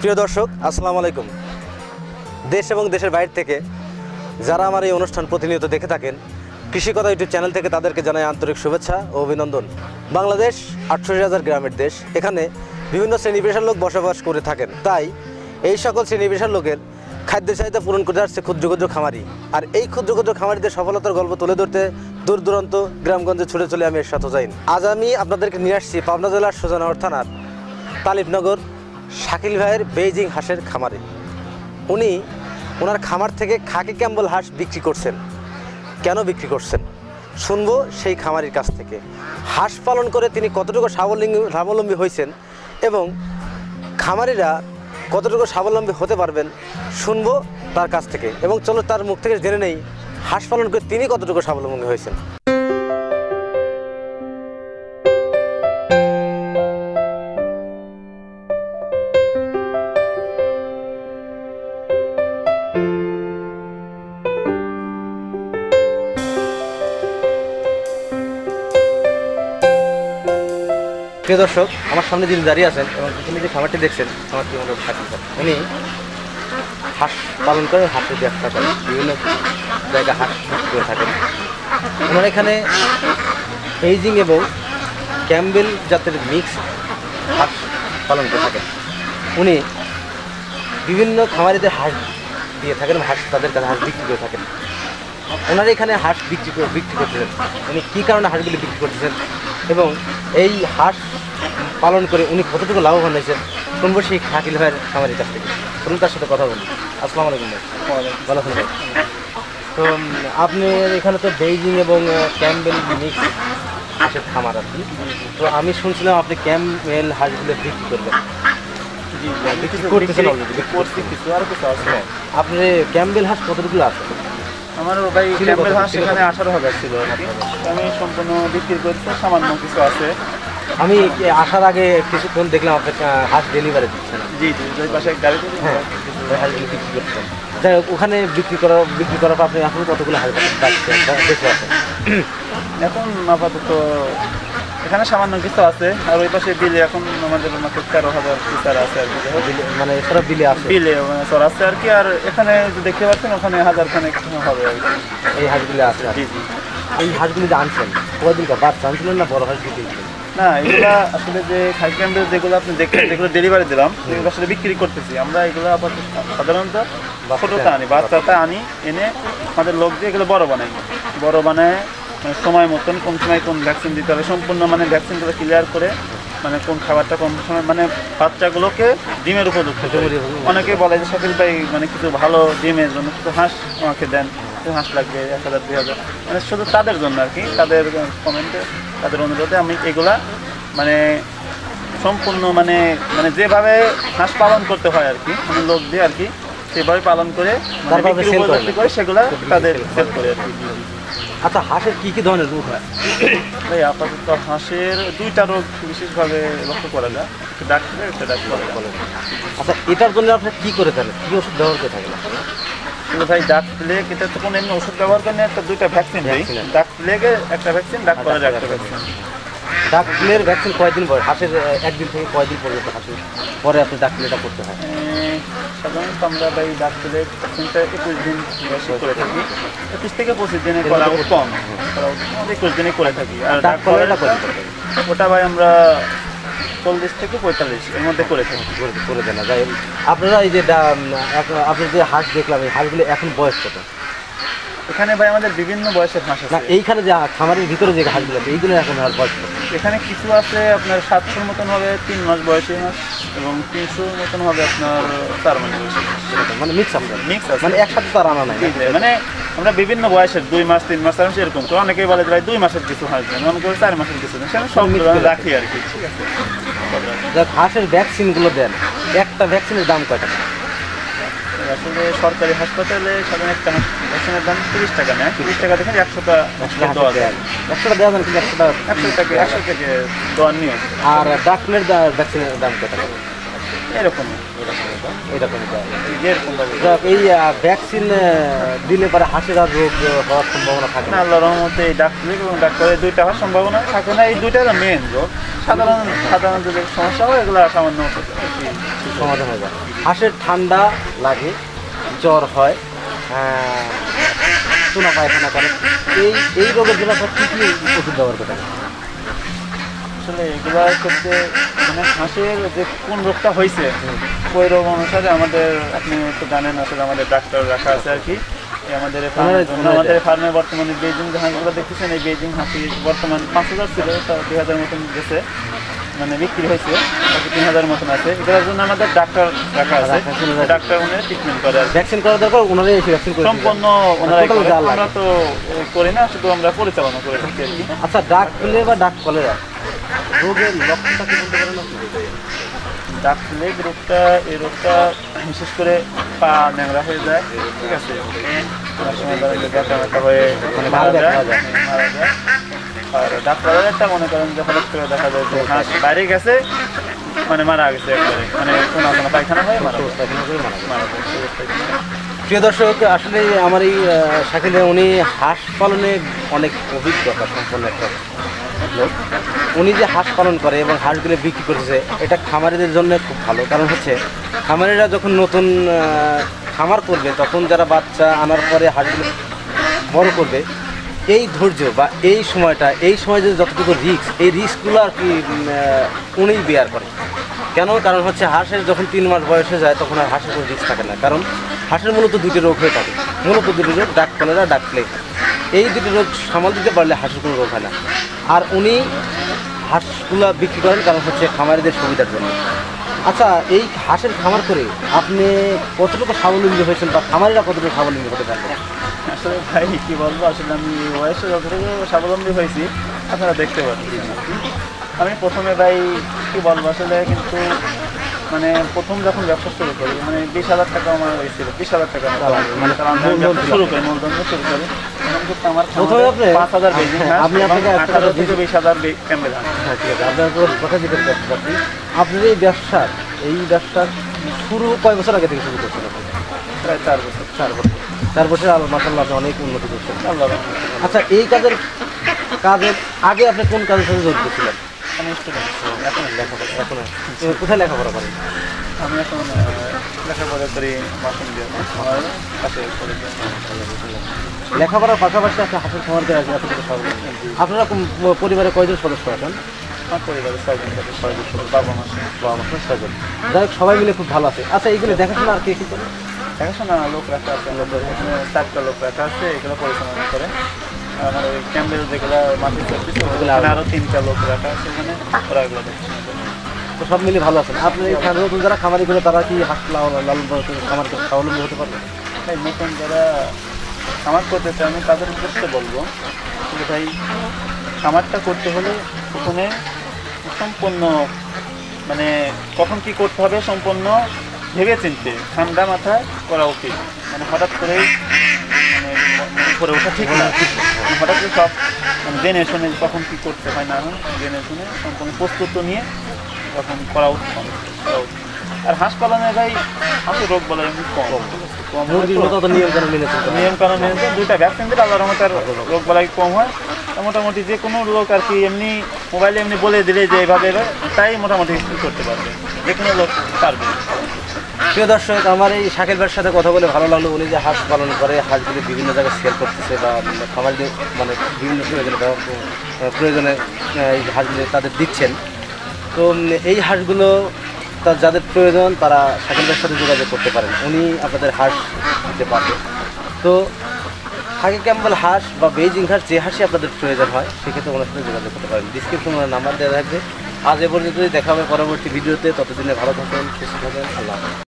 প্রিয় দর্শক, আসসালামু আলাইকুম। দেশ এবং দেশের বাইরে থেকে যারা আমার এই অনুষ্ঠান প্রতিনিয়ত দেখে থাকেন, কৃষি কথা ইউটিউব চ্যানেল থেকে তাদেরকে জানাই আন্তরিক শুভেচ্ছা ও অভিনন্দন। বাংলাদেশ 68,000 গ্রামের দেশ। এখানে বিভিন্ন শ্রেণী পেশার লোক বসবাস করে থাকেন। তাই এই সকল শ্রেণী পেশার লোকের খাদ্যের চাহিদা পূরণ করে আসছে ক্ষুদ্র ক্ষুদ্র খামারি। আর এই ক্ষুদ্র ক্ষুদ্র খামারিদের সফলতার গল্প তুলে ধরতে দূর দূরান্ত গ্রামগঞ্জে ছুটে চলে আমি এরশাদ হোসাইন। আজ আমি আপনাদেরকে নিয়ে আসছি পাবনা জেলার সুজানগর থানার তালিবনগর শাকিল ভাইয়ের বেইজিং হাঁসের খামারে। উনি ওনার খামার থেকে খাকি ক্যাম্বেল হাঁস বিক্রি করছেন। কেন বিক্রি করছেন শুনবো সেই খামারির কাছ থেকে। হাঁস পালন করে তিনি কতটুকু স্বাবলম্বী হয়েছেন এবং খামারিরা কতটুকু স্বাবলম্বী হতে পারবেন শুনবো তার কাছ থেকে। এবং চলো তার মুখ থেকে জেনে নেই হাঁস পালন করে তিনি কতটুকু স্বাবলম্বী হয়েছেন। প্রিয় দর্শক, আমার সামনে যিনি দাঁড়িয়ে আছেন এবং তিনি যে খামারটি দেখছেন, খামারটি হলো শাকিল ভাই। উনি হাঁস পালন করে, হাঁসের ব্যবসা করেন, বিভিন্ন জায়গায় হাঁস করে থাকেন। ওনার এখানে বেইজিং এবং ক্যাম্বেল জাতের মিক্স হাঁস পালন করে থাকেন। উনি বিভিন্ন খামারিদের হাঁস দিয়ে থাকেন, হাঁস তাদের কাছে হাঁস বিক্রি করে থাকেন। ওনারা এখানে হাঁস বিক্রি করতেছেন। উনি কী কারণে হাঁসগুলি বিক্রি করতেছেন এবং এই হাঁস পালন করে উনি কতটুকু লাভবান হয়েছেন শুনবো সেই শাকিল ভাইয়ের খামারের কাছ থেকে। শুনুন তার সাথে কথা বলুন। আসসালামু আলাইকুম ভাই। ভালো আছেন ভাই? তো আপনি এখানে তো বেইজিং এবং ক্যাম্বেল মিক্স হাঁসের খামার আর কি। তো আমি শুনছিলাম আপনি ক্যাম্বেল হাঁসগুলো বিক্রি করবেন। আপনি ক্যাম্বেল হাঁস কতটুকু আছে? আমার ভাই ক্যাম্বেল হাঁস এখানে 18,000 ছিল আর কি। আমি সম্পূর্ণ বিক্রি করতে সামান্য কিছু আছে। আমি আসার আগে কিছুক্ষণ দেখলাম আপনি হাঁস ডেলিভারি দিচ্ছেন। জি জি, ওই পাশে গাড়িতে হাঁসগুলো বিক্রি করছেন। যাই হোক, ওখানে বিক্রি করার পর আপনি এখন কতগুলো হাঁস বেঁচে আছেন? এখন আপাতত এখানে সামান্য কিছু আছে। আর ওই পাশে বিলে এখন আমাদের মাত্র 13,000 পিসার আছে আর কি। মানে এছাড়া বিলে আছে? বিলে সর আছে আর কি। আর এখানে দেখতে পাচ্ছেন ওখানে 1000 খানেক হবে আর কি। এই হাঁসগুলো আছে? জি জি। এই হাঁসগুলি যে আনছেন কয়দিনকার বাচ্চা আনছিলেন না বড় হাঁস দিতে? না, এগুলা আসলে যে খাকি ক্যাম্বেল যেগুলো আপনি দেখছেন, যেগুলো ডেলিভারি দিলাম সেগুলো আসলে বিক্রি করতেছি আমরা। এগুলো আপাতত সাধারণত ছোটোটা আনি, বাচ্চাটা আনি, এনে আমাদের লোক দিয়ে এগুলো বড় বানায় মানে সময় মতন কোন সময় কোন ভ্যাকসিন দিতে হবে সম্পূর্ণ মানে ভ্যাকসিনগুলো ক্লিয়ার করে, মানে কোন খাবারটা কোন সময় মানে বাচ্চাগুলোকে ডিমের উপযুক্ত। অনেকে বলে যে শাকিল ভাই মানে কিছু ভালো ডিমের জন্য কিছু হাঁস আমাকে দেন, হাঁস লাগবে 1,000 2,000, মানে শুধু তাদের জন্য আর কি। তাদের কমেন্টে, তাদের অনুরোধে আমি এগুলা মানে সম্পূর্ণ মানে মানে যেভাবে হাঁস পালন করতে হয় আর কি, মানে লোক দিয়ে আর কি সেভাবে পালন করে করে সেগুলা তাদের সেল করে আর কি। আচ্ছা, হাঁসের কী কী ধরনের রোগ হয়? ভাই আপাতত হাঁসের 2টা রোগ বিশেষভাবে লক্ষ্য করা যায়, একটা ডাক্তারের একটা ডাক্তার। আচ্ছা, এটার জন্য আপনি কী করে থাকেন, কী ওষুধ ব্যবহার করে থাকেন? কিন্তু ভাই ডাক প্লেগ এটা তো কোনো এমনি ওষুধ ব্যবহার করেন, একটা 2টা ভ্যাকসিন দিই। ডাক প্লেগে একটা ভ্যাকসিন, ডাক কলের একটা ভ্যাকসিন। ডাক প্লের ভ্যাকসিন কয়দিন পরে? হাঁসের একদিন থেকে কয়দিন পর্যন্ত হাঁসের পরে আপনি ডাক প্লেটা করতে হয়? সাধারণত আমরা ভাই ডাক প্লেগ ভ্যাকসিনটা 21 দিন বেশি করে থাকি। 21 থেকে 25 দিনে করা কম, 21 দিনে করে থাকি। আর ডাক কলেরা ওটা ভাই আমরা 40 থেকে 45 এর মধ্যে করে থাকি। করে দেন না? যাই হোক, আপনারা এই যে আপনার যে হাঁস দেখলাম, এই হাঁসগুলো এখন বয়স কত? এখানে ভাই আমাদের বিভিন্ন বয়সের হাঁস আছে। এইখানে যে খামারের ভিতরে যে হাঁসগুলো আছে এইগুলো এখন আর বয়স কত? এখানে কিছু আছে আপনার 700 মতন হবে 3 মাস বয়সী হাঁস, এবং 300 মতন হবে আপনার 4 মাস বয়সী। মানে মিক্স আছে? মিক্স আছে, মানে একসাথে তো আর আনা নাই। মানে আমরা বিভিন্ন বয়সের 2 মাস 3 মাস 4 মাস এরকম তো। অনেকেই বলে যে ভাই 2 মাসের কিছু হাঁস দেন, অনেকে 4 মাসের কিছু দেন, সেটা সবগুলো রাখি আর কি। ঠিক আছে, হাঁসের ভ্যাকসিনগুলো দেন, একটা ভ্যাকসিনের দাম কয় টাকা? আসলে সরকারি হাসপাতালে সাধারণ একটা ভ্যাকসিনের দাম 30 টাকা নেয়। 30 টাকা থেকে 100টা দেওয়া যায়। 100টা দেওয়া যায়, কিন্তু 100 টাকা থেকে দেওয়ার নিয়ম। আর ডাক প্লের ভ্যাকসিনের দাম কত টাকা? এরকম এরকমই দেয়। যেরকম ভাবে যাক, এই ভ্যাকসিন দিলে পরে হাঁসের আর রোগ হওয়ার সম্ভাবনা থাকে না, না। আল্লাহর রহমতে এই ডাক্তার এবং ডাক্তারের দুইটা হওয়ার সম্ভাবনা থাকে না। এই দুইটাই মেন রোগ। সাধারণত যে সমস্যা হয় এগুলো সামান্য সমাধান হয়ে যায়। হাঁসের ঠান্ডা লাগে, জ্বর হয়, চুনা পায়খানা করে, এই রোগের জন্য আপনার কী কী ওষুধ ব্যবহার করতে হবে? আসলে এগুলোর ক্ষেত্রে মানে হাঁসের যে কোন রোগটা হয়েছে ওই রোগ অনুসারে আমাদের, আপনি তো জানেন আসলে আমাদের ডাক্তার রাখা আছে আর কি। আমাদের ফার্মে বর্তমানে বেজিং যে হাঁসগুলো দেখতেছেন, এই বেজিং হাঁসি বর্তমান 5,000 ছিল, তা 2,000 মতন গেছে, মানে বিক্রি হয়েছে, বাকি 3,000 মতন আছে। এটার জন্য আমাদের ডাক্তার রাখা আছে, ডাক্তার উনি ট্রিটমেন্ট করে। ভ্যাকসিন করা দরকার, ওনারাই এসে ভ্যাকসিন করে সম্পূর্ণ ওনারাই করে, আমরা তো করি না, শুধু আমরা পরিচালনা করে থাকি আর কি। আচ্ছা, ডাক প্লে বা ডাক কলেরা রোগের লক্ষণটা কি বলতে পারেন আপনি? ডাক প্লেগ রোগটা, এই রোগটা বিশেষ করে পা ন্যাংরা হয়ে যায়, ঠিক আছে, অনেক সময় ব্যথা ব্যথা হয়ে মানে মারা যায়। মারা যায়। আর ডাক কলেরাটা মনে করেন যে হঠাৎ করে দেখা যায় যে হাঁস বাইরে গেছে, মানে মারা গেছে একবারে, মানে কোনো কোনো পায়খানা হয়ে মারা যায়। প্রিয় দর্শক, আসলে আমার এই শাকিল ভাই, উনি হাঁস পালনে অনেক অভিজ্ঞতা সম্পন্ন একটা লোক। উনি যে হাঁস পালন করে এবং হাঁসগুলো বিক্রি করতেছে, এটা খামারিদের জন্য খুব ভালো। কারণ হচ্ছে খামারিরা যখন নতুন খামার করবে, তখন যারা বাচ্চা আনার পরে হাঁসগুলো বড় করবে, এই ধৈর্য বা এই সময় যে যতটুকু রিস্ক, এই রিস্কগুলো আর কি উনিই বেয়ার করে। কেন? কারণ হচ্ছে হাঁসের যখন 3 মাস বয়সে যায়, তখন আর হাঁসের কোনো রিস্ক থাকে না। কারণ হাঁসের মূলত 2টি রোগ হয়ে থাকে, মূলত 2টি রোগ, ডাক কলেরা, ডাক প্লেগ। এই 2টি রোগ সামাল দিতে পারলে হাঁসের কোনো রোগ হয় না। আর উনি হাঁসগুলো বিক্রি করেন কারণ হচ্ছে খামারিদের সুবিধার জন্য। আচ্ছা, এই হাঁসের খামার করে আপনি কতটুকু স্বাবলম্বী হয়েছেন বা খামারিরা কতটুকু স্বাবলম্বী হতে পারবেন? আসলে ভাই কী বলবো, আসলে আমি বয়সে যতটুকু স্বাবলম্বী হয়েছি আপনারা দেখতে পাচ্ছেন। আমি প্রথমে ভাই কী বলবো আসলে, কিন্তু মানে প্রথম যখন ব্যবসা শুরু করি, মানে 20,000 টাকা আমার হয়েছিল, 20,000 টাকা মানে শুরু করি, মূলধন শুরু করি। তখন কিন্তু আমার 5,000 বেজিং হাঁস, 18,000 থেকে 20,000 ক্যামেল হাঁস। হ্যাঁ, ঠিক আছে, আপনার কথা জিজ্ঞেস করতে পারছি। আপনার এই ব্যবসার শুরু কয় বছর আগে থেকে শুরু করছেন? প্রায় 4 বছর। 4 বছর আর মাশাআল্লাহ আপনি অনেক উন্নতি করছেন। আল্লাহ। আচ্ছা, এই কাজের আগে আপনি কোন কাজের সাথে জড়িত ছিলেন? আমি স্টুডেন্ট, এখন কোথায় লেখাপড়া করেন? আমি এখন লেখাপড়া করি মাসুম দিয়ে, আমার পাশে কলেজ। লেখাপড়ার পাশাপাশি আপনি হাঁসের খামার করে আছে এতটুকু স্বাবলম্বী। আপনারা পরিবারে কয়জন সদস্য আছেন? আমার পরিবারের 6 জন, বাবা মা 6 জন। যাই হোক, সবাই মিলে খুব ভালো আছে। আচ্ছা, এইগুলো দেখাশোনা আর কে কী করে? দেখাশোনা লোক রাখা আছে, এখানে 4টা লোক রাখা আছে, এগুলো পরিচালনা করে। আমার ওই ক্যাম্বেল যেগুলো মাটির চলতেছে, ওগুলো আরও 3টা লোক রাখা আছে, এখানে ওরা এগুলো দেখাশোনা করে। তো সব মিলে ভালো আছেন। আপনি নতুন যারা খামারি করে, তারা কি হাঁস লালন পালন খামার স্বাবলম্বী হতে পারবে? ভাই নতুন যারা খামার করতে চায়, আমি তাদের উদ্দেশ্যে বলবো যে ভাই খামারটা করতে হলে প্রথমে সম্পূর্ণ, মানে কখন কি করতে হবে সম্পূর্ণ ভেবে চিনতে ঠান্ডা মাথায় করা উচিত। মানে হঠাৎ করেই মানে করে ওঠা ঠিক না। হঠাৎ করে সব জেনে শুনে কখন কি করতে হয় না হয়, জেনে শুনে সম্পূর্ণ প্রস্তুত নিয়ে তখন করা উচিত। আর হাঁস পালনে ভাই হাঁসের রোগ বলা এমনি কম, নিয়ম কানুন মেনে 2টা ভ্যাকসিন দিলে আল্লাহর রহমতে রোগ বলা কম হয়। মোটামুটি যে কোনো লোক আর কি এমনি মোবাইলে এমনি বলে দিলে যে এইভাবে তাই মোটামুটি করতে পারবে, যে কোনো লোক পারবে। প্রিয় দর্শক, আমার এই শাকিল ভাইয়ের সাথে কথা বলে ভালো লাগলো। উনি যে হাঁস পালন করে, হাঁসগুলি বিভিন্ন জায়গায় সেল করতেছে বা খামারিদের মানে বিভিন্ন প্রয়োজনে এই হাঁসগুলি তাদের দিচ্ছেন। তো এই হাঁসগুলো যাদের প্রয়োজন তারা শাকিল ভাইয়ের সাথে যোগাযোগ করতে পারেন, উনি আপনাদের হাঁস দিতে পারবেন। তো খাকি ক্যাম্বেল হাঁস বা বেজিং হাঁস, যে হাঁসই আপনাদের প্রয়োজন হয় সেক্ষেত্রে ওনার সাথে যোগাযোগ করতে পারেন। ডিসক্রিপশনে নাম্বার দেওয়া থাকবে। আজ এ পর্যন্তই, দেখা হবে পরবর্তী ভিডিওতে। ততদিনে ভালো থাকেন, সুস্থ থাকেন। আল্লাহ হাফেজ।